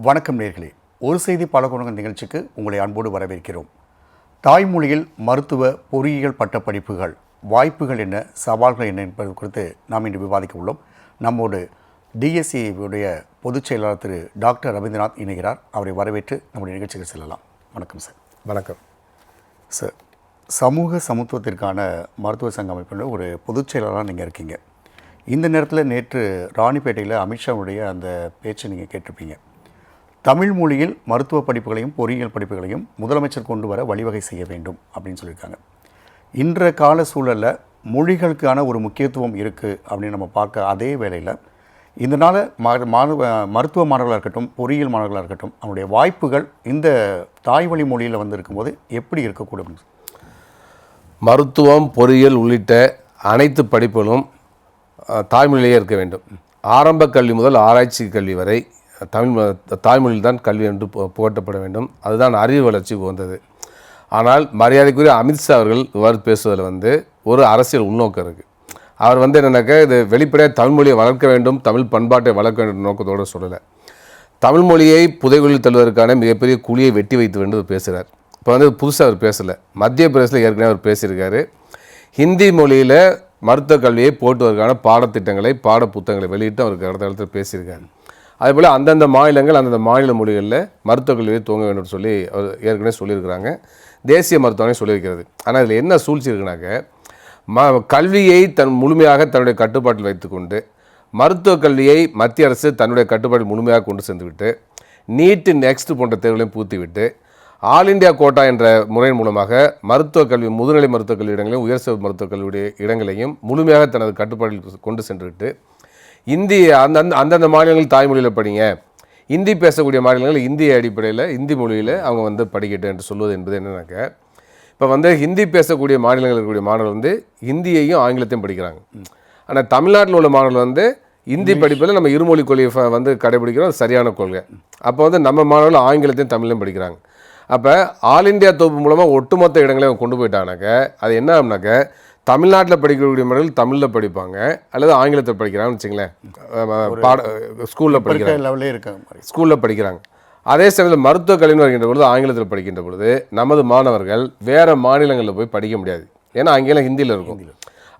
வணக்கம் நேர்களே. ஒரு செய்தி பல கோணங்கள் நிகழ்ச்சிக்கு உங்களை அன்போடு வரவேற்கிறோம். தாய்மொழியில் மருத்துவ பொறியியல் பட்டப்படிப்புகள் வாய்ப்புகள் என்ன, சவால்கள் என்ன என்பது குறித்து நாம் இன்று விவாதிக்க உள்ளோம். நம்மோடு டிஎஸ்சியுடைய பொதுச் செயலாளர் திரு டாக்டர் ரவீந்திரநாத் இணைகிறார். அவரை வரவேற்று நம்முடைய நிகழ்ச்சிக்கு செல்லலாம். வணக்கம் சார். வணக்கம் சார். சமூக சமத்துவத்திற்கான மருத்துவ சங்க அமைப்பில் ஒரு பொதுச் செயலாளராக நீங்கள் இருக்கீங்க. இந்த நேரத்தில் நேற்று ராணிப்பேட்டையில் அமித்ஷாவுடைய அந்த பேச்சை நீங்கள் கேட்டிருப்பீங்க. தமிழ் மொழியில் மருத்துவ படிப்புகளையும் பொறியியல் படிப்புகளையும் முதலமைச்சர் கொண்டு வர வழிவகை செய்ய வேண்டும் அப்படின்னு சொல்லியிருக்காங்க. இன்றைய கால சூழலில் மொழிகளுக்கான ஒரு முக்கியத்துவம் இருக்குது அப்படின்னு நம்ம பார்க்க அதே வேளையில் இதனால் மருத்துவ மாணவர்களாக இருக்கட்டும், பொறியியல் மாணவர்களாக இருக்கட்டும், அவனுடைய வாய்ப்புகள் இந்த தாய்வழி மொழியில் வந்து இருக்கும்போது எப்படி இருக்கக்கூடும்? மருத்துவம், பொறியியல் உள்ளிட்ட அனைத்து படிப்புகளும் தாய்மொழியிலேயே இருக்க வேண்டும். ஆரம்ப கல்வி முதல் ஆராய்ச்சி கல்வி வரை தாய்மொழியில் தான் கல்வி என்று புகட்டப்பட வேண்டும். அதுதான் அறிவு வளர்ச்சிக்கு வந்தது. ஆனால் மரியாதைக்குரிய அமித்ஷா அவர்கள் இவ்வாறு பேசுவதில் ஒரு அரசியல் உள்நோக்கம் இருக்குது. அவர் என்னன்னாக்கா, இது வெளிப்படையாக தமிழ்மொழியை வளர்க்க வேண்டும், தமிழ் பண்பாட்டை வளர்க்க வேண்டும் நோக்கத்தோடு சொல்லலை. தமிழ்மொழியை புதைகுழியில் தள்ளுவதற்கான மிகப்பெரிய குழியை வெட்டி வைத்து வேண்டும் பேசுகிறார். இப்போ புதுசாக அவர் பேசலை. மத்திய பிரதேசத்தில் ஏற்கனவே அவர் பேசியிருக்காரு. ஹிந்தி மொழியில் மருத்துவ கல்வியை போட்டுவதற்கான பாடத்திட்டங்களை புத்தகங்களை வெளியிட்டு அவருக்கு அடுத்த இடத்துல பேசியிருக்காரு. அதேபோல் அந்தந்த மாநிலங்கள் அந்தந்த மாநில மொழிகளில் மருத்துவக் கல்வியை துவங்க வேண்டும் சொல்லி அவர் ஏற்கனவே சொல்லியிருக்கிறாங்க. தேசிய மருத்துவமனை சொல்லியிருக்கிறது. ஆனால் இதில் என்ன சூழ்ச்சி இருக்குனாக்க, கல்வியை முழுமையாக தன்னுடைய கட்டுப்பாட்டில் வைத்துக்கொண்டு மருத்துவக் கல்வியை மத்திய அரசு தன்னுடைய கட்டுப்பாட்டில் முழுமையாக கொண்டு சென்று விட்டு நீட்டு நெக்ஸ்ட் போன்ற தேர்வுகளையும் பூர்த்திவிட்டு ஆல் இண்டியா கோட்டா என்ற முறையின் மூலமாக மருத்துவக் கல்வி, முதுநிலை மருத்துவக் கல்வி இடங்களையும் உயர்சிறப்பு மருத்துவக் கல்வியுடைய இடங்களையும் முழுமையாக தனது கட்டுப்பாட்டில் கொண்டு சென்றுவிட்டு இந்தி அந்தந்த மாநிலங்கள் தாய்மொழியில் படிங்க, இந்தி பேசக்கூடிய மாநிலங்கள் இந்திய அடிப்படையில் இந்தி மொழியில் அவங்க படிக்கட்டும் என்று சொல்வது என்பது என்னன்னாக்க, இப்போ ஹிந்தி பேசக்கூடிய மாநிலங்களில் இருக்கக்கூடிய மாணவர்கள் ஹிந்தியையும் ஆங்கிலத்தையும் படிக்கிறாங்க. ஆனால் தமிழ்நாட்டில் உள்ள மாணவர்கள் இந்தி படிப்பில் நம்ம இருமொழி கொள்கையை கடைபிடிக்கிறோம். அது சரியான கொள்கை. அப்போ நம்ம மாணவர்கள் ஆங்கிலத்தையும் தமிழையும் படிக்கிறாங்க. அப்போ ஆல் இண்டியா தொகுப்பு மூலமாக ஒட்டுமொத்த இடங்களையும் கொண்டு போயிட்டானாக்க அது என்ன ஆகுனாக்க, தமிழ்நாட்டில் படிக்கக்கூடிய மாணவர்கள் தமிழில் படிப்பாங்க அல்லது ஆங்கிலத்தில் படிக்கிறாங்கன்னு வச்சுங்களேன். ஸ்கூலில் படிக்கிறாங்க, ஸ்கூலில் படிக்கிறாங்க. அதே சமயத்தில் மருத்துவ கல்வின்னு வருகின்ற பொழுது ஆங்கிலத்தில் படிக்கின்ற பொழுது நமது மாணவர்கள் வேறு மாநிலங்களில் போய் படிக்க முடியாது. ஏன்னா ஆங்கிலம் ஹிந்தியில் இருக்கும்.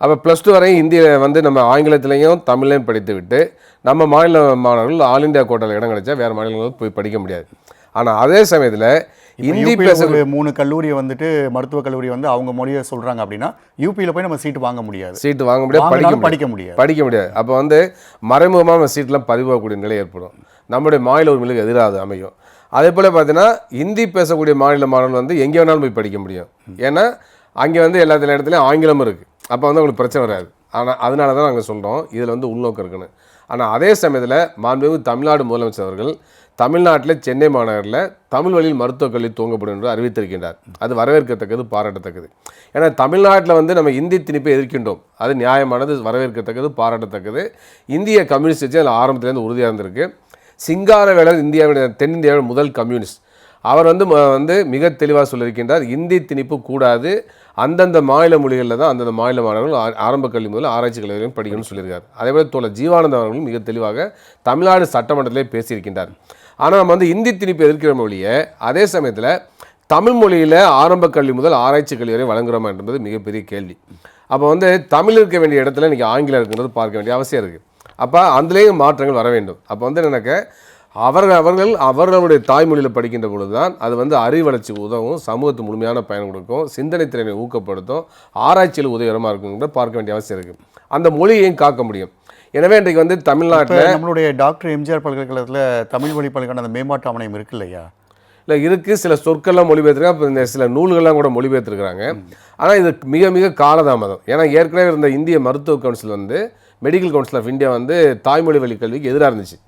அப்போ +2 வரையும் ஹிந்தியில் நம்ம ஆங்கிலத்திலையும் தமிழையும் படித்து விட்டு நம்ம மாநில மாணவர்கள் ஆல் இண்டியா கோட்டாவில் இடம் கிடைச்சா வேறு மாநிலங்களுக்கு போய் படிக்க முடியாது. ஆனால் அதே சமயத்தில் இந்தி பேசக்கூடிய 3 கல்லூரியை மருத்துவக் கல்லூரி அவங்க மொழியை சொல்கிறாங்க அப்படின்னா யூபியில் போய் நம்ம சீட்டு வாங்க முடியாது, படிக்க முடியாது. அப்போ மறைமுகமாக நம்ம சீட்டெலாம் பதிவாகக்கூடிய நிலை ஏற்படும். நம்முடைய மாநில உரிமைகளுக்கு எதிராக அமையும். அதே போல் பார்த்தீங்கன்னா ஹிந்தி பேசக்கூடிய மாநில மாணவர்கள் எங்கே வேணாலும் போய் படிக்க முடியும். ஏன்னா அங்கே எல்லா இடத்துலையும் ஆங்கிலமும் இருக்குது. அப்போ உங்களுக்கு பிரச்சனை வராது. ஆனால் அதனால தான் நாங்கள் சொல்கிறோம் இதில் உள்நோக்கம் இருக்குன்னு. ஆனால் அதே சமயத்தில் மாண்புமிகு தமிழ்நாடு முதலமைச்சர் அவர்கள் தமிழ்நாட்டில் சென்னை மாநகரில் தமிழ் வழியில் மருத்துவக் கல்வி துவங்கப்படும் என்று அறிவித்திருக்கின்றார். அது வரவேற்கத்தக்கது, பாராட்டத்தக்கது. ஏன்னா தமிழ்நாட்டில் நம்ம இந்தி திணிப்பை எதிர்க்கின்றோம். அது நியாயமானது, வரவேற்கத்தக்கது, பாராட்டத்தக்கது. இந்திய கம்யூனிஸ்ட் கட்சி அதில் ஆரம்பத்திலேருந்து உறுதியாக இருந்திருக்கு. சிங்காரவேலர் தென்னிந்தியாவின் முதல் கம்யூனிஸ்ட் அவர் மிக தெளிவாக சொல்லியிருக்கின்றார், இந்தி திணிப்பு கூடாது, அந்தந்த மாநில மொழிகளில் தான் அந்தந்த மாநில மாணவர்கள் ஆரம்ப கல்வி முதல் ஆராய்ச்சி கல்வியும் படிக்கணும்னு சொல்லியிருக்கார். அதேபோல் தோழர் ஜீவானந்தம் அவர்களும் மிக தெளிவாக தமிழ்நாடு சட்டமன்றத்திலே பேசியிருக்கின்றார். ஆனால் நம்ம இந்தி திணிப்பு எதிர்க்கிற மொழியை அதே சமயத்தில் தமிழ் மொழியில் ஆரம்ப கல்வி முதல் ஆராய்ச்சி கல்வி வரை வழங்குகிறோமா என்பது மிகப்பெரிய கேள்வி. அப்போ தமிழ் இருக்க வேண்டிய இடத்துல இன்றைக்கி ஆங்கிலம் இருக்குன்றது பார்க்க வேண்டிய அவசியம் இருக்குது. அப்போ அதுலேயும் மாற்றங்கள் வர வேண்டும். அப்போ எனக்கு அவர்களுடைய தாய்மொழியில் படிக்கின்ற பொழுது தான் அது அறிவு வளர்ச்சிக்கு உதவும், சமூகத்துக்கு முழுமையான பயன் கொடுக்கும், சிந்தனை திறனை ஊக்கப்படுத்தும், ஆராய்ச்சியில் உதவிகரமாக இருக்குங்கிறத பார்க்க வேண்டிய அவசியம் இருக்குது. அந்த மொழியையும் காக்க முடியும். எனவே இன்றைக்கு தமிழ்நாட்டில் நம்மளுடைய டாக்டர் எம்ஜிஆர் பல்கலைக்கழகத்தில் தமிழ் மொழி பல்கலைக்கான அந்த மேம்பாட்டு ஆணையம் இருக்கு இல்லையா? இல்லை, இருக்குது. சில சொற்கள்லாம் மொழிபெயர்த்துருக்காங்க. இப்போ இந்த சில நூல்கள்லாம் கூட மொழிபெயர்த்துருக்காங்க. ஆனால் இது மிக மிக காலதாமதம். ஏன்னா ஏற்கனவே இருந்த இந்திய மருத்துவ council medical council of India தாய்மொழி வழி கல்விக்கு எதிராக இருந்துச்சு.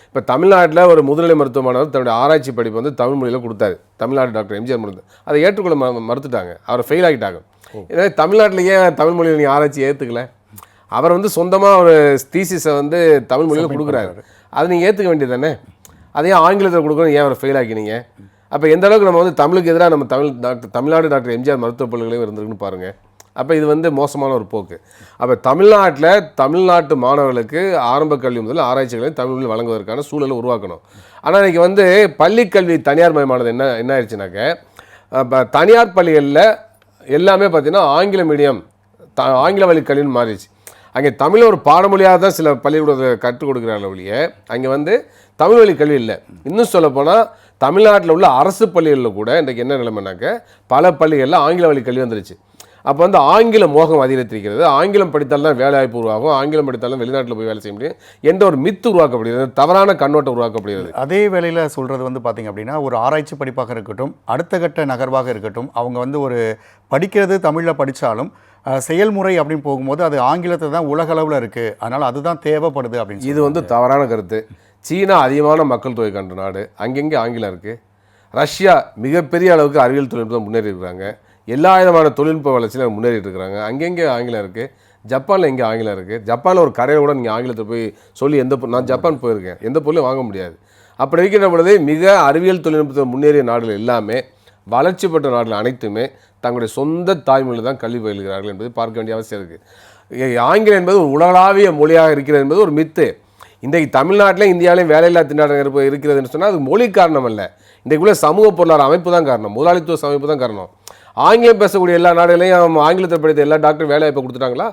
இப்போ தமிழ்நாட்டில் ஒரு முதுநிலை மருத்துவமானவர் தன்னுடைய ஆராய்ச்சி படிப்பு தமிழ் மொழியில் கொடுத்தாரு. தமிழ்நாடு டாக்டர் எம்ஜிஆர் அதை ஏற்றுக்கொள்ள மறுத்துட்டாங்க. அவரை ஃபெயில் ஆகிட்டாங்க. ஏன்னா தமிழ்நாட்டில் ஏன் தமிழ் மொழியில் நீங்கள் ஆராய்ச்சி ஏற்றுக்கல? அவர் சொந்தமாக ஒரு தீசிஸை தமிழ் மொழியில் கொடுக்குறாரு. அதை நீங்கள் ஏற்றுக்க வேண்டியது தானே? அதையே ஆங்கிலத்தில் கொடுக்கணும், ஏன் அவரை ஃபெயில் ஆக்கினீங்க? அப்போ எந்த அளவுக்கு நம்ம தமிழுக்கு எதிராக நம்ம தமிழ்நாடு டாக்டர் எம்ஜிஆர் மருத்துவ பல்கலைக்கழகம் இருந்திருக்குன்னு பாருங்கள். அப்போ இது வந்து மோசமான ஒரு போக்கு. அப்போ தமிழ்நாட்டு மாணவர்களுக்கு ஆரம்ப கல்வி முதல் ஆராய்ச்சிகளை தமிழில் வழங்குவதற்கான சூழலை உருவாக்கணும். ஆனால் இன்றைக்கி வந்து பள்ளிக்கல்வி தனியார் மயமானது என்ன ஆயிடுச்சுனாக்க, இப்போ தனியார் பள்ளிகளில் எல்லாமே பார்த்திங்கன்னா ஆங்கில மீடியம் ஆங்கில வழி கல்வின்னு மாறிடுச்சு. அங்கே தமிழ் ஒரு பாடமொழியாக தான் சில பள்ளிக்கூடத்தை கற்றுக் கொடுக்குறாங்க ஒழிய அங்கே வந்து தமிழ் வழி கல்வி இல்லை. இன்னும் சொல்லப்போனால் தமிழ்நாட்டில் உள்ள அரசு பள்ளிகளில் கூட இன்றைக்கு என்ன நிலைமைனாக்க பல பள்ளிகளில் ஆங்கில வழி கல்வி வந்துருச்சு. அப்போ வந்து ஆங்கில மோகம் அதிகரித்திருக்கிறது. ஆங்கிலம் படித்தால் தான் வேலை வாய்ப்பு உருவாகும், ஆங்கிலம் படித்தாலும் வெளிநாட்டில் போய் வேலை செய்ய முடியும் என்ற ஒரு மித்து உருவாக்கப்படுகிறது, தவறான கண்ணோட்டம் உருவாக்கப்படுகிறது. அதே வேளையில் சொல்கிறது வந்து பார்த்திங்க அப்படின்னா, ஒரு ஆராய்ச்சி படிப்பாக இருக்கட்டும், அடுத்த கட்ட நகர்வாக இருக்கட்டும், அவங்க வந்து ஒரு படிக்கிறது தமிழில் படித்தாலும் செயல்முறை அப்படின்னு போகும்போது அது ஆங்கிலத்தில் தான் உலகளவில் இருக்குது, அதனால் அதுதான் தேவைப்படுது அப்படின்னு. இது வந்து தவறான கருத்து. சீனா அதிகமான மக்கள் தொகை கண்ட நாடு, அங்கங்கே ஆங்கிலம் இருக்குது. ரஷ்யா மிகப்பெரிய அளவுக்கு அறிவியல் தொழில்நுட்பம் முன்னேறி இருக்கிறாங்க, எல்லா விதமான தொழில்நுட்ப வளர்ச்சியில் முன்னேறிட்டு இருக்கிறாங்க. அங்கங்கே ஆங்கிலம் இருக்குது. ஜப்பானில் எங்கே ஆங்கிலம் இருக்குது? ஜப்பானில் ஒரு கடையில் கூட நீங்கள் ஆங்கிலத்தை போய் சொல்லி நான் ஜப்பான் போயிருக்கேன், எந்த பொருளையும் வாங்க முடியாது. அப்படி இருக்கின்ற பொழுது மிக அறிவியல் தொழில்நுட்பத்தில் முன்னேறிய நாடுகள் எல்லாமே, வளர்ச்சி பெற்ற நாடுகள் அனைத்துமே தங்களுடைய சொந்த தாய்மொழியில் தான் கல்வி பயில்கிறார்கள் என்பது பார்க்க வேண்டிய அவசியம் இருக்குது. ஆங்கிலம் என்பது ஒரு உலகளாவிய மொழியாக இருக்கிறது என்பது ஒரு மித்து. இன்றைக்கு தமிழ்நாட்டிலையும் இந்தியாவிலையும் வேலையில்லா திண்டாட்டம் இருக்கிறதுன்னு சொன்னால் அது மொழி காரணம் அல்ல, இன்றைக்குள்ள சமூக பொருளாதார அமைப்பு தான் காரணம், முதலாளித்துவ அமைப்பு தான் காரணம். ஆங்கிலம் பேசக்கூடிய எல்லா நாடுகளையும் ஆங்கிலத்தை படித்த எல்லா டாக்டரும் வேலைவாய்ப்பை கொடுத்துட்டாங்களா?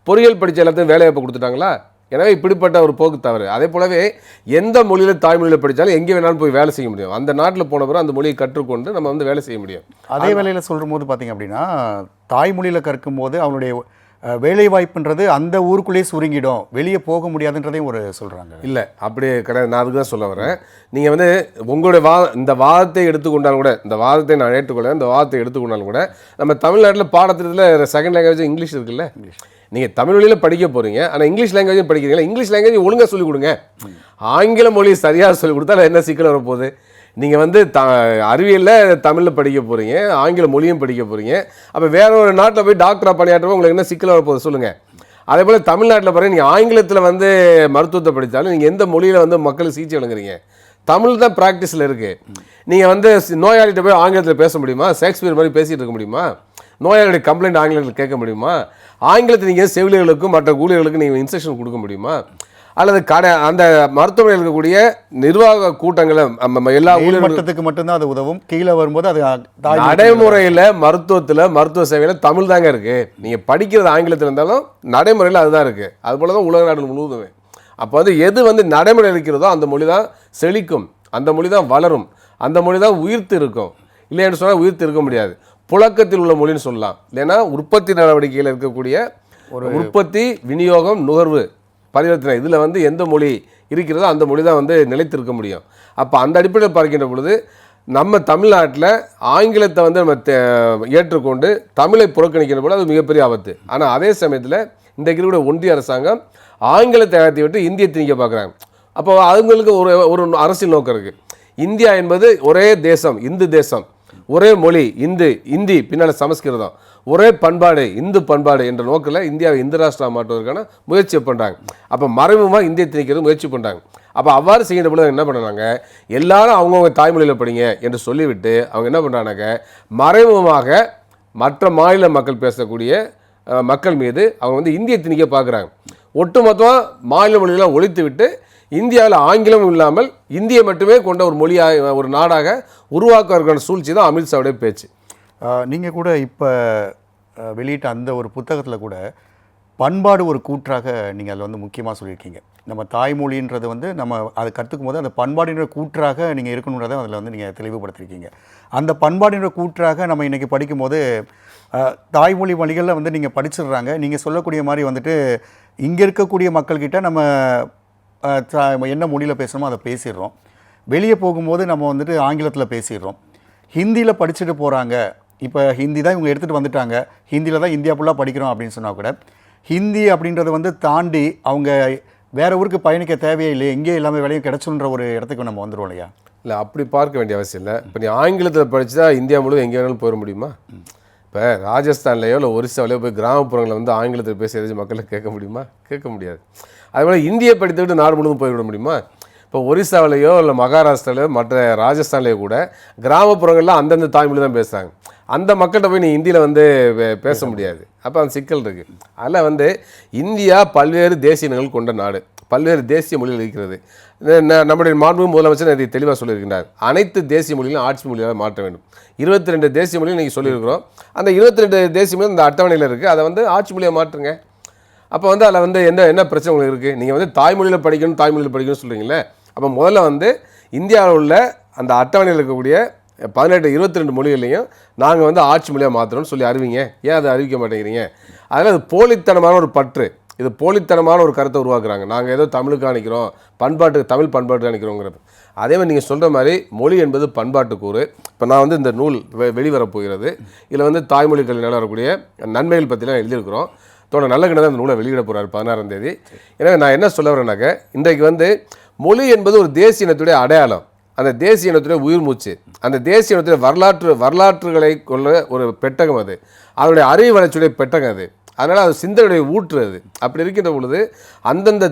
பொறியியல் படித்த எல்லாத்தையும் வேலைவாய்ப்பை கொடுத்துட்டாங்களா? எனவே இப்படிப்பட்ட ஒரு போக்கு தவறு. அதே போலவே எந்த மொழியில் தாய்மொழியில் படித்தாலும் எங்கே வேணாலும் போய் வேலை செய்ய முடியும். அந்த நாட்டில் போன பிறகு அந்த மொழியை கற்றுக்கொண்டு நம்ம வந்து வேலை செய்ய முடியும். அதே வேளையில் சொல்லும் போது பார்த்திங்க அப்படின்னா, தாய்மொழியில் கற்கும் போது அவனுடைய வேலை வாய்ப்புன்றது அந்த ஊருக்குள்ளேயே சுருங்கிடும், வெளியே போக முடியாதுன்றதையும் ஒரு சொல்கிறாங்க. இல்லை, அப்படியே கிடையாது. நான் அதுக்கு தான் சொல்ல வரேன். நீங்கள் வந்து உங்களுடைய இந்த வாதத்தை எடுத்துக்கொண்டாலும் கூட, இந்த வாதத்தை நான் ஏற்றுக்கொள்ள, இந்த வாதத்தை எடுத்துக்கொண்டாலும் கூட நம்ம தமிழ்நாட்டில் பாடத்திட்டத்தில் செகண்ட் லாங்குவேஜ் இங்கிலீஷ் இருக்குல்ல. நீங்கள் தமிழ் வழியில் படிக்க போகிறீங்க, ஆனால் இங்கிலீஷ் லாங்குவேஜும் படிக்கிறீங்களா? இங்கிலீஷ் லாங்குவேஜ் ஒழுங்காக சொல்லிக் கொடுங்க. ஆங்கில மொழி சரியாக சொல்லிக் கொடுத்தா என்ன சிக்கல் வரப்போகுது? நீங்கள் வந்து அறிவியலில் தமிழில் படிக்க போகிறீங்க, ஆங்கில மொழியும் படிக்க போகிறீங்க. அப்போ வேற ஒரு நாட்டில் போய் டாக்டராக பணியாற்றுவோம், உங்களுக்கு என்ன சிக்கல் வரப்போகுது சொல்லுங்கள். அதே போல் தமிழ்நாட்டில் பாருங்கள், நீங்கள் ஆங்கிலத்தில் வந்து மருத்துவத்தை படித்தாலும் நீங்கள் எந்த மொழியில் வந்து மக்களுக்கு சிகிச்சை வழங்குறீங்க? தமிழ் தான் ப்ராக்டிஸில் இருக்குது. நீங்கள் வந்து நோயாளிகிட்ட போய் ஆங்கிலத்தில் பேச முடியுமா? ஷேக்ஸ்பியர் மாதிரி பேசிகிட்டு இருக்க முடியுமா? நோயாளியுடைய கம்ப்ளைண்ட் ஆங்கிலத்தில் கேட்க முடியுமா? ஆங்கிலத்தில் நீங்கள் செவிலியர்களுக்கும் மற்ற ஊழியர்களுக்கும் நீங்கள் இன்ஸ்ட்ரக்ஷன் கொடுக்க முடியுமா? அல்லது அந்த மருத்துவமனையில் இருக்கக்கூடிய நிர்வாக கூட்டங்களை எல்லா மட்டத்துக்கு மட்டும்தான் அது உதவும், கீழே வரும்போது அது நடைமுறையில் மருத்துவ சேவையில் தமிழ் தாங்க இருக்குது. நீங்கள் படிக்கிறது ஆங்கிலத்தில் இருந்தாலும் நடைமுறையில் அதுதான் இருக்குது. அதுபோல தான் உலக நாடுகள் முழுவதுமே. அப்போ வந்து எது வந்து நடைமுறை இருக்கிறதோ அந்த மொழி தான் செழிக்கும், அந்த மொழி தான் வளரும், அந்த மொழி தான் உயிர்த்து இருக்கும். இல்லைன்னு சொன்னால் உயிர்த்து இருக்க முடியாது. புழக்கத்தில் உள்ள மொழின்னு சொல்லலாம். இல்லைன்னா உற்பத்தி நடவடிக்கையில் இருக்கக்கூடிய ஒரு உற்பத்தி, விநியோகம், நுகர்வு, பரிவர்த்தனை, இதில் வந்து எந்த மொழி இருக்கிறதோ அந்த மொழி தான் வந்து நிலைத்திருக்க முடியும். அப்போ அந்த அடிப்படையில் பார்க்கின்ற பொழுது நம்ம தமிழ்நாட்டில் ஆங்கிலத்தை வந்து நம்ம ஏற்றுக்கொண்டு தமிழை புறக்கணிக்கின்ற பொழுது அது மிகப்பெரிய ஆபத்து. ஆனால் அதே சமயத்தில் இன்றைக்கு இருக்கிற ஒன்றிய அரசாங்கம் ஆங்கிலத்தை அகற்றி விட்டு இந்தியை திணிக்க பார்க்குறாங்க. அப்போ அவங்களுக்கு ஒரு அரசியல் நோக்கம் இருக்குது. இந்தியா என்பது ஒரே தேசம், இந்து தேசம், ஒரே மொழி இந்தி பின்னால் சமஸ்கிருதம், ஒரே பண்பாடு இந்து பண்பாடு என்ற நோக்கில் இந்தியாவை இந்து ராஷ்டிரா மாற்றுவதற்கான முயற்சி பண்ணுறாங்க. அப்போ மறைமுகமாக இந்தியை திணிக்கிறது முயற்சி பண்ணுறாங்க. அப்போ அவ்வாறு செய்கின்ற பொழுது என்ன பண்ணுறாங்க, எல்லாரும் அவங்கவுங்க தாய்மொழியில் படிங்க என்று சொல்லிவிட்டு அவங்க என்ன பண்ணுறாங்க, மறைமுகமாக மற்ற மாநில மக்கள் பேசக்கூடிய மக்கள் மீது அவங்க வந்து இந்தியை திணிக்க பார்க்குறாங்க. ஒட்டுமொத்தமாக மாநில மொழியெல்லாம் ஒழித்து விட்டு இந்தியாவில் ஆங்கிலம் இல்லாமல் இந்தியை மட்டுமே கொண்ட ஒரு மொழியாக, ஒரு நாடாக உருவாக்குவதற்கான சூழ்ச்சி தான் அமித்ஷாவுடைய பேச்சு. நீங்கள் கூட இப்போ வெளியிட்ட அந்த ஒரு புத்தகத்தில் கூட பண்பாடு ஒரு கூற்றாக நீங்கள் அதில் வந்து முக்கியமாக சொல்லியிருக்கீங்க. நம்ம தாய்மொழின்றது வந்து நம்ம அதை கற்றுக்கும் போது அந்த பண்பாடின்ற கூற்றாக நீங்கள் இருக்கணுன்றதை அதில் வந்து நீங்கள் தெளிவுபடுத்திருக்கீங்க. அந்த பண்பாடின்ற கூற்றாக நம்ம இன்றைக்கி படிக்கும்போது தாய்மொழி மொழிகளில் வந்து நீங்கள் படிச்சிடுறாங்க. நீங்கள் சொல்லக்கூடிய மாதிரி வந்துட்டு இங்கே இருக்கக்கூடிய மக்கள்கிட்ட நம்ம என்ன மொழியில் பேசுகிறோமோ அதை பேசிடுறோம். வெளியே போகும்போது நம்ம வந்துட்டு ஆங்கிலத்தில் பேசிடுறோம். ஹிந்தியில் படிச்சுட்டு போகிறாங்க. இப்போ ஹிந்தி தான் இவங்க எடுத்துகிட்டு வந்துட்டாங்க, ஹிந்தியில் தான் இந்தியா ஃபுல்லாக படிக்கிறோம் அப்படின்னு சொன்னால் கூட ஹிந்தி அப்படின்றத வந்து தாண்டி அவங்க வேறு ஊருக்கு பயணிக்க தேவையே இல்லை, எங்கேயே எல்லாமே வேலையும் கிடச்சுன்ற ஒரு இடத்துக்கு நம்ம வந்துடுவோம் இல்லையா? இல்லை, அப்படி பார்க்க வேண்டிய அவசியம் இல்லை. இப்போ நீ ஆங்கிலத்தில் படித்து தான் இந்தியா முழுவதும் எங்கே வேணாலும் போயிட முடியுமா? இப்போ ராஜஸ்தான்லேயோ இல்லை ஒரிசாவிலையோ போய் கிராமப்புறங்களில் வந்து ஆங்கிலத்தில் பேசி எதாச்சும் மக்களை கேட்க முடியுமா? கேட்க முடியாது. அதுபோல் இந்தியை படித்துக்கிட்டு நாடு முழுவதும் போய்விட முடியுமா? இப்போ ஒரிசாவிலையோ இல்லை மகாராஷ்டிராலையோ மற்ற ராஜஸ்தான்லேயோ கூட கிராமப்புறங்களில் அந்தந்த தாய்மொழி தான் பேசுகிறாங்க. அந்த மக்கள்கிட்ட போய் நீ ஹிந்தியில் வந்து பேச முடியாது. அப்போ அந்த சிக்கல் இருக்குது. அதில் வந்து இந்தியா பல்வேறு தேசிய இனங்கள் கொண்ட நாடு, பல்வேறு தேசிய மொழிகள் இருக்கிறது. நம்முடைய மாண்பு முதலமைச்சர் அதை தெளிவாக சொல்லியிருக்கிறார். அனைத்து தேசிய மொழிகளும் ஆட்சி மொழியாக மாற்ற வேண்டும். 22 தேசிய மொழிகள் நீங்கள் சொல்லியிருக்கிறோம். அந்த 22 தேசிய மொழி இந்த அட்டவணையில் இருக்குது. அதை வந்து ஆட்சி மொழியாக மாற்றுங்க. அப்போ வந்து அதில் வந்து என்ன பிரச்சனை உங்களுக்கு இருக்குது? நீங்கள் வந்து தாய்மொழியில் படிக்கணும்னு சொல்கிறீங்களே. அப்போ முதல்ல வந்து இந்தியாவில் உள்ள அந்த அட்டவணையில் இருக்கக்கூடிய 22 மொழிகளையும் நாங்கள் வந்து ஆட்சி மொழியாக மாற்றணும்னு சொல்லி அறிவிங்க. ஏன் அதை அறிவிக்க மாட்டேங்கிறீங்க? அதில் அது போலித்தனமான ஒரு பற்று, இது போலித்தனமான ஒரு கருத்தை உருவாக்குறாங்க. நாங்கள் ஏதோ தமிழுக்கு அணிக்கிறோம், தமிழ் பண்பாட்டுக்கு அணிக்கிறோங்கிறது. அதே மாதிரி நீங்கள் சொல்கிற மாதிரி மொழி என்பது பண்பாட்டு கூறு. இப்போ நான் வந்து இந்த நூல் வெளிவரப்போகிறது. இதில் வந்து தாய்மொழி கல்வியால் வரக்கூடிய நன்மைகள் பற்றிலாம் எழுதியிருக்கிறோம். நல்ல கிணறு அந்த நூலை வெளியிட போகிறார் 16ஆம் தேதி. எனவே நான் என்ன சொல்ல வரேன்னாக்க, இன்றைக்கு வந்து மொழி என்பது ஒரு தேசிய இனத்துடைய அடையாளம், அந்த தேசிய இனத்துடைய உயிர் மூச்சு, அந்த தேசிய இனத்துடைய வரலாற்றுகளை கொள்ள ஒரு பெட்டகம் அது, அதனுடைய அறிவு வளர்ச்சியுடைய பெட்டகம் அது. அதனால் அது சிந்தனையுடைய ஊற்று அது. அப்படி இருக்கின்ற பொழுது அந்தந்த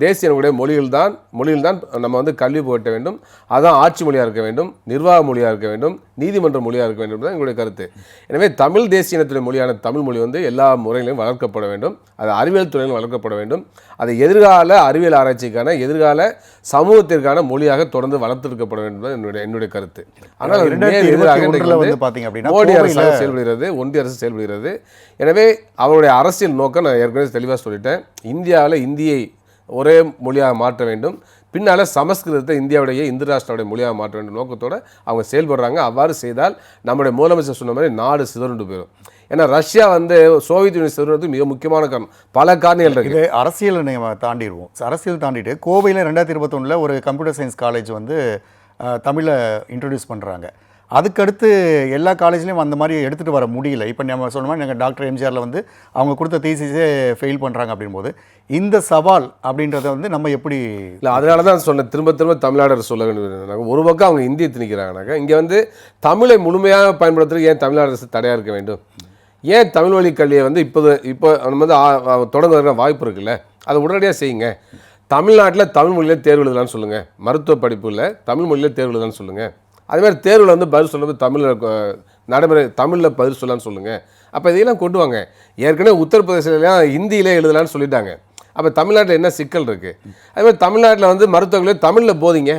தேசியனுடைய மொழியில் தான் நம்ம வந்து கல்வி போட்ட வேண்டும். அதுதான் ஆட்சி மொழியாக இருக்க வேண்டும், நிர்வாக மொழியாக இருக்க வேண்டும், நீதிமன்ற மொழியாக இருக்க வேண்டும் தான் எங்களுடைய கருத்து. எனவே தமிழ் தேசிய இனத்துடைய மொழியான தமிழ் மொழி வந்து எல்லா முறையிலும் வளர்க்கப்பட வேண்டும். அது அறிவியல் துறையிலும் வளர்க்கப்பட வேண்டும். அது எதிர்கால அறிவியல் ஆராய்ச்சிக்கான, எதிர்கால சமூகத்திற்கான மொழியாக தொடர்ந்து வளர்த்தெடுக்கப்பட வேண்டும் என்னுடைய கருத்து. ஆனால் மோடி அரசு செயல்படுகிறது, ஒன்றிய அரசு செயல்படுகிறது. எனவே அவருடைய அரசியல் நோக்கம் நான் ஏற்கனவே தெளிவாக சொல்லிட்டேன். இந்தியாவில் இந்தியை ஒரே மொழியாக மாற்ற வேண்டும், பின்னால் சமஸ்கிருதத்தை இந்தியாவுடைய இந்து ராஷ்டிராவுடைய மொழியாக மாற்ற வேண்டும் நோக்கத்தோடு அவங்க செயல்படுறாங்க. அவ்வாறு செய்தால் நம்முடைய முதலமைச்சர் சொன்ன மாதிரி நாடு சிதறுண்டு போயிடும். ஏன்னா ரஷ்யா வந்து சோவியத் யூனியன் சிதறதுக்கு மிக முக்கியமான காரணம், பல காரணிகள் இருக்குது. அரசியல் நம்ம தாண்டிடுவோம். அரசியல் தாண்டிட்டு கோவையில் 2021 ஒரு கம்ப்யூட்டர் சயின்ஸ் காலேஜ் வந்து தமிழை இன்ட்ரடியூஸ் பண்ணுறாங்க. அதுக்கடுத்து எல்லா காலேஜ்லேயும் அந்த மாதிரி எடுத்துகிட்டு வர முடியல. இப்போ நம்ம சொன்ன மாதிரி நாங்கள் டாக்டர் எம்ஜிஆரில் வந்து அவங்க கொடுத்த தீசிஸே ஃபெயில் பண்ணுறாங்க. அப்படின்போது இந்த சவால் அப்படின்றத வந்து நம்ம எப்படி இல்லை, அதனால தான் சொன்னேன், திரும்ப தமிழ்நாடு சொல்ல வேண்டும். ஒரு பக்கம் அவங்க இந்தியை திணிக்கிறாங்கனாக்கா, இங்கே வந்து தமிழை முழுமையாக பயன்படுத்துறதுக்கு ஏன் தமிழ்நாடு அரசு தடையாக இருக்க வேண்டும்? ஏன் தமிழ் வழி கல்வியை வந்து இப்போ நம்ம வந்து தொடர்ந்து வர வாய்ப்பு இருக்குல்ல, அதை உடனடியாக செய்யுங்க. தமிழ்நாட்டில் தமிழ் மொழியில் தேர்வு எழுதலான்னு சொல்லுங்கள். மருத்துவ படிப்பில் தமிழ் மொழியில் தேர்வு எழுதலான்னு சொல்லுங்கள். அதுமாதிரி தேர்வில் வந்து பதில் சொல்லுறது தமிழில் பதில் சொல்லலான்னு சொல்லுங்கள். அப்போ இதையெல்லாம் கொண்டு வாங்க. ஏற்கனவே உத்தரப்பிரதேசலாம் ஹிந்தியிலே எழுதலான்னு சொல்லிட்டாங்க. அப்போ தமிழ்நாட்டில் என்ன சிக்கல் இருக்குது? அதுமாதிரி தமிழ்நாட்டில் வந்து மருத்துவர்களே தமிழில் போதிங்க.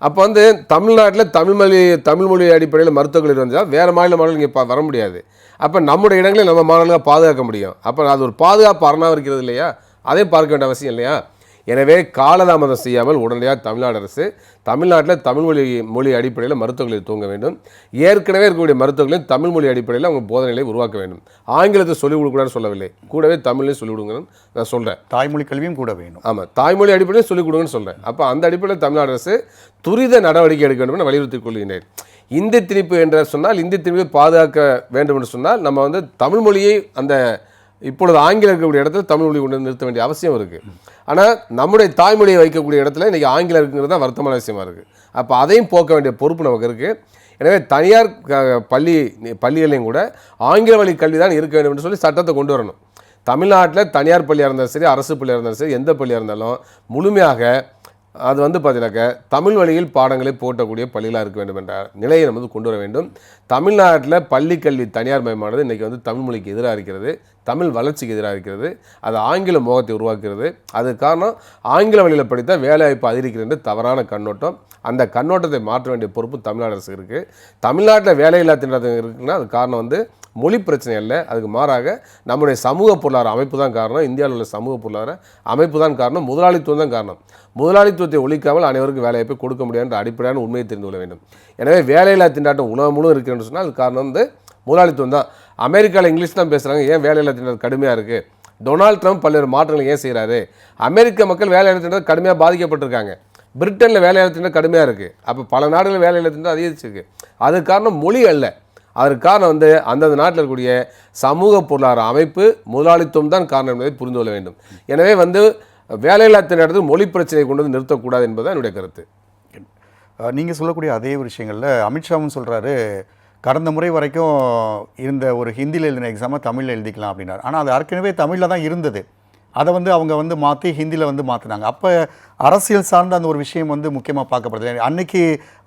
அப்போ வந்து தமிழ்நாட்டில் தமிழ் மொழி அடிப்படையில் மருத்துவர்கள் இருந்தால் வேறு மாநிலம் இங்கே வர முடியாது. அப்போ நம்முடைய இடங்களை நம்ம மாநிலங்களை பாதுகாக்க முடியும். அப்போ அது ஒரு பாதுகாப்பு அரணாக இருக்கிறது இல்லையா? அதையும் பார்க்க வேண்டிய அவசியம் இல்லையா? எனவே காலதாமதம் செய்யாமல் உடனடியாக தமிழ்நாடு அரசு தமிழ்நாட்டில் தமிழ் மொழி அடிப்படையில் மருத்துவர்களை தூங்க வேண்டும். ஏற்கனவே இருக்கக்கூடிய மருத்துவர்களையும் தமிழ் மொழி அடிப்படையில் அவங்க போதனைகளை உருவாக்க வேண்டும். ஆங்கிலத்தை சொல்லிக் கொடுக்கூடாதுன்னு சொல்லவில்லை, கூடவே தமிழ்லையும் சொல்லிக் கொடுங்கன்னு நான் சொல்கிறேன். தாய்மொழி கல்வியும் கூட வேணும். ஆமாம், தாய்மொழி அடிப்படையில் சொல்லிக் கொடுங்கன்னு சொல்கிறேன். அப்போ அந்த அடிப்படையில் தமிழ்நாடு அரசு துரித நடவடிக்கை எடுக்க வேண்டும் என வலியுறுத்திக் கொள்கின்றேன். இந்தி திணிப்பு என்று சொன்னால், இந்தி திணிப்பை பாதுகாக்க வேண்டும் என்று சொன்னால் நம்ம வந்து தமிழ் மொழியை அந்த இப்பொழுது ஆங்கிலம் இருக்கக்கூடிய இடத்துல தமிழ் மொழி கொண்டு நிறுத்த வேண்டிய அவசியம் இருக்குது. ஆனால் நம்முடைய தாய்மொழியை வைக்கக்கூடிய இடத்துல இன்றைக்கி ஆங்கிலம் இருக்குங்கிறது தான் வருத்தமான விஷயமா இருக்குது. அப்போ அதையும் போக்க வேண்டிய பொறுப்பு நமக்கு இருக்குது. எனவே தனியார் பள்ளிகளையும் கூட ஆங்கில வழி கல்வி தான் இருக்க வேண்டும் என்று சொல்லி சட்டத்தை கொண்டு வரணும். தமிழ்நாட்டில் தனியார் பள்ளியாக இருந்தாலும் சரி, அரசு பள்ளியாக இருந்தாலும் சரி, எந்த பள்ளியாக இருந்தாலும் முழுமையாக அது வந்து பார்த்தீங்கன்னாக்க தமிழ் வழியில் பாடங்களை போட்டக்கூடிய பள்ளிகளாக இருக்க வேண்டும் என்ற நிலையை நம்ம வந்து கொண்டு வர வேண்டும். தமிழ்நாட்டில் பள்ளி கல்வி தனியார் மயமானது இன்றைக்கி வந்து தமிழ் மொழிக்கு எதிராக இருக்கிறது, தமிழ் வளர்ச்சிக்கு எதிராக இருக்கிறது. அது ஆங்கில மோகத்தை உருவாக்குகிறது. அதுக்கு காரணம் ஆங்கில வழியில் படித்தால் வேலைவாய்ப்பு அதிகரிக்கிறது தவறான கண்ணோட்டம். அந்த கண்ணோட்டத்தை மாற்ற வேண்டிய பொறுப்பு தமிழ்நாடு அரசு இருக்குது. தமிழ்நாட்டில் வேலையில்லா திண்டாட்டம் இருக்குன்னா அது காரணம் வந்து மொழி பிரச்சனை அல்ல, அதுக்கு மாறாக நம்முடைய சமூக பொருளாதார அமைப்பு தான் காரணம். இந்தியாவில் உள்ள சமூக பொருளாதார அமைப்பு தான் காரணம், முதலாளித்துவம் தான் காரணம். முதலாளித்துவத்தை ஒழிக்காமல் அனைவருக்கும் வேலைவாய்ப்பை கொடுக்க முடியாத அடிப்படையான உண்மையை தெரிந்து கொள்ள வேண்டும். எனவே வேலையில்லா திண்டாட்டம் உலகம் முழு இருக்குன்னு சொன்னால் அது காரணம் வந்து முதலாளித்துவம் தான். அமெரிக்காவில் இங்கிலீஷ் தான் பேசுகிறாங்க, ஏன் வேலையில்லா திண்டாட்டம் கடுமையாக இருக்குது? டொனால்ட் ட்ரம்ப் பல்வேறு மாற்றங்களை ஏன் செய்கிறாரு? அமெரிக்க மக்கள் வேலையில்லா திண்டாட்டம் கடுமையாக பாதிக்கப்பட்டிருக்காங்க. பிரிட்டனில் வேலையில்லா திண்டாட்டம் கடுமையாக இருக்குது. அப்போ பல நாடுகளில் வேலையில்லா திண்டாட்டம் அதிகரிச்சிருக்கு. அதுக்கு காரணம் மொழி அல்ல, அதற்கு காரணம் வந்து அந்தந்த நாட்டில் இருக்கக்கூடிய சமூக பொருளாதார அமைப்பு, முதலாளித்துவம் தான் காரணம் என்பதை புரிந்து கொள்ள வேண்டும். எனவே வந்து வேலையில்லா திண்டாட்டத்தில் மொழி பிரச்சனையை கொண்டு வந்து நிறுத்தக்கூடாது என்பது என்னுடைய கருத்து. நீங்கள் சொல்லக்கூடிய அதே விஷயங்களில் அமித்ஷாவும் சொல்கிறாரு, கடந்த முறை வரைக்கும் இருந்த ஒரு ஹிந்தியில் எழுதின எக்ஸாமை தமிழில் எழுதிக்கலாம் அப்படின்னார். ஆனால் அது ஏற்கனவே தமிழில் தான் இருந்தது. அதை வந்து அவங்க வந்து மாற்றி ஹிந்தியில் வந்து மாற்றினாங்க. அப்போ அரசியல் சார்ந்த அந்த ஒரு விஷயம் வந்து முக்கியமாக பார்க்கப்படுது. அன்னைக்கு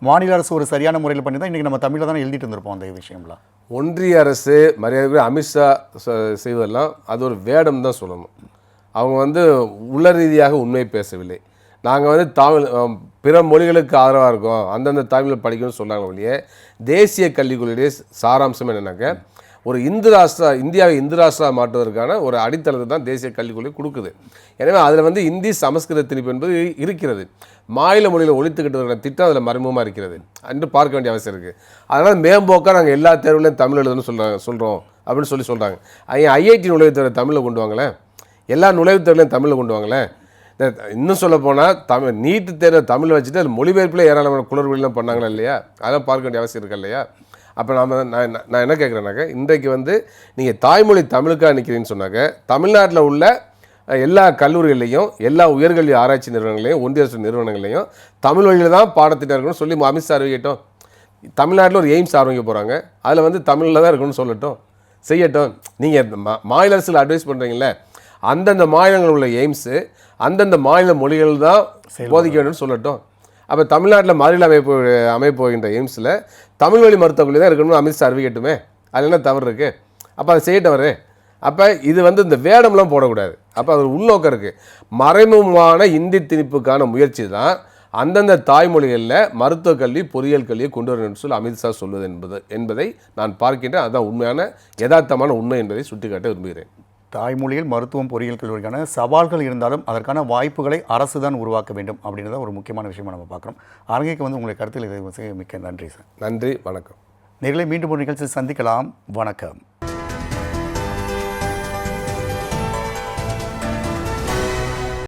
மாநில அரசு ஒரு சரியான முறையில் பண்ணி தான் இன்றைக்கி நம்ம தமிழில் தானே எழுதிட்டு இருந்திருப்போம் அந்த விஷயம்லாம். ஒன்றிய அரசு மரியாதைக்குரிய அமித்ஷா செய்வதெல்லாம் அது ஒரு வேடம் தான் சொல்லணும். அவங்க வந்து உள்ள ரீதியாக உண்மை பேசவில்லை. நாங்கள் வந்து தமிழ் பிற மொழிகளுக்கு ஆதரவாக இருக்கோம், அந்தந்த தமிழில் படிக்கணும்னு சொன்னாங்க ஒழிய தேசிய கல்விக்குள்ளுடைய சாராம்சம் என்னன்னாக்க ஒரு இந்தியாவை இந்து ராஷ்டிரா மாற்றுவதற்கான ஒரு அடித்தளத்தை தான் தேசிய கல்விக்குள்ளே கொடுக்குது. எனவே அதில் வந்து இந்தி சமஸ்கிருத திணிப்பு என்பது இருக்கிறது. மாநில மொழியில் ஒழித்துக்கிட்டு திட்டம் அதில் மறைமுகமாக இருக்கிறது என்று பார்க்க வேண்டிய அவசியம் இருக்குது. அதனால் மேம்போக்காக நாங்கள் எல்லா தேர்வுலையும் தமிழ் எழுதணும்னு சொல்கிறோம் அப்படின்னு சொல்கிறாங்க. ஐஐடி நுழைவுத்தேர்வு தமிழில் கொண்டு வாங்களேன், எல்லா நுழைவுத்தேர்வுலையும் தமிழில் கொண்டு வாங்களேன். இன்னும் சொல்ல போனால் நீட்டு தேர்வை தமிழ் வச்சுட்டு அது மொழிபெயர்ப்பில் ஏராளமான குளறுபடிலாம் பண்ணாங்களா இல்லையா? அதெல்லாம் பார்க்க வேண்டிய அவசியம் இருக்கா இல்லையா? அப்போ நான் என்ன கேட்குறேன்னாக்க, இன்றைக்கு வந்து நீங்கள் தாய்மொழி தமிழுக்காக நிற்கிறீங்கன்னு சொன்னாக்க தமிழ்நாட்டில் உள்ள எல்லா கல்லூரிகள்லையும் எல்லா உயர்கல்வி ஆராய்ச்சி நிறுவனங்களையும் ஒன்றிய அரசு நிறுவனங்களையும் தமிழ் வழியில் தான் பாடத்திட்டம் இருக்கணும்னு சொல்லி அமித்ஷா அறிவிக்கட்டும். தமிழ்நாட்டில் ஒரு எய்ம்ஸ் ஆரம்பிக்க போகிறாங்க, அதில் வந்து தமிழில் தான் இருக்கணும்னு சொல்லட்டும், செய்யட்டும். நீங்கள் மாநில அரசில் அட்வைஸ் பண்ணுறீங்களே, அந்தந்த மாநிலங்களில் உள்ள எய்ம்ஸு அந்தந்த மாநில மொழிகள் தான் போதிக்க வேண்டும்னு சொல்லட்டும். அப்போ தமிழ்நாட்டில் மாநில அமைப்புகின்ற எய்ம்ஸில் தமிழ் வழி மருத்துவக் கல்லூரி தான் இருக்கணும்னு அமித்ஷா அறிவிக்கட்டுமே, அதில் என்ன தவறு இருக்குது? அப்போ அதை செய்யட்டவர். அப்போ இது வந்து இந்த வேடம்லாம் போடக்கூடாது. அப்போ அது உள்நோக்கம் இருக்குது. மறைமுகமான இந்தி திணிப்புக்கான முயற்சி தான் அந்தந்த தாய்மொழிகளில் மருத்துவக் கல்வி பொறியியல் கல்வியை கொண்டு வரணும்னு சொல்லி அமித்ஷா சொல்வது என்பதை நான் பார்க்கின்றேன். அதுதான் உண்மையான யதார்த்தமான உண்மை என்பதை சுட்டிக்காட்ட விரும்புகிறேன். தாய்மொழியில் மருத்துவம் பொறியியல் கல்லூரிக்கான சவால்கள் இருந்தாலும் அதற்கான வாய்ப்புகளை அரசு தான் உருவாக்க வேண்டும் அப்படின்றத ஒரு முக்கியமான விஷயமாக நம்ம பார்க்குறோம். அரங்கைக்கு வந்து உங்களுடைய கருத்தில் இதை மிக்க நன்றி சார். நன்றி, வணக்கம். நேர்களை மீண்டும் ஒரு நிகழ்ச்சியில் சந்திக்கலாம். வணக்கம்.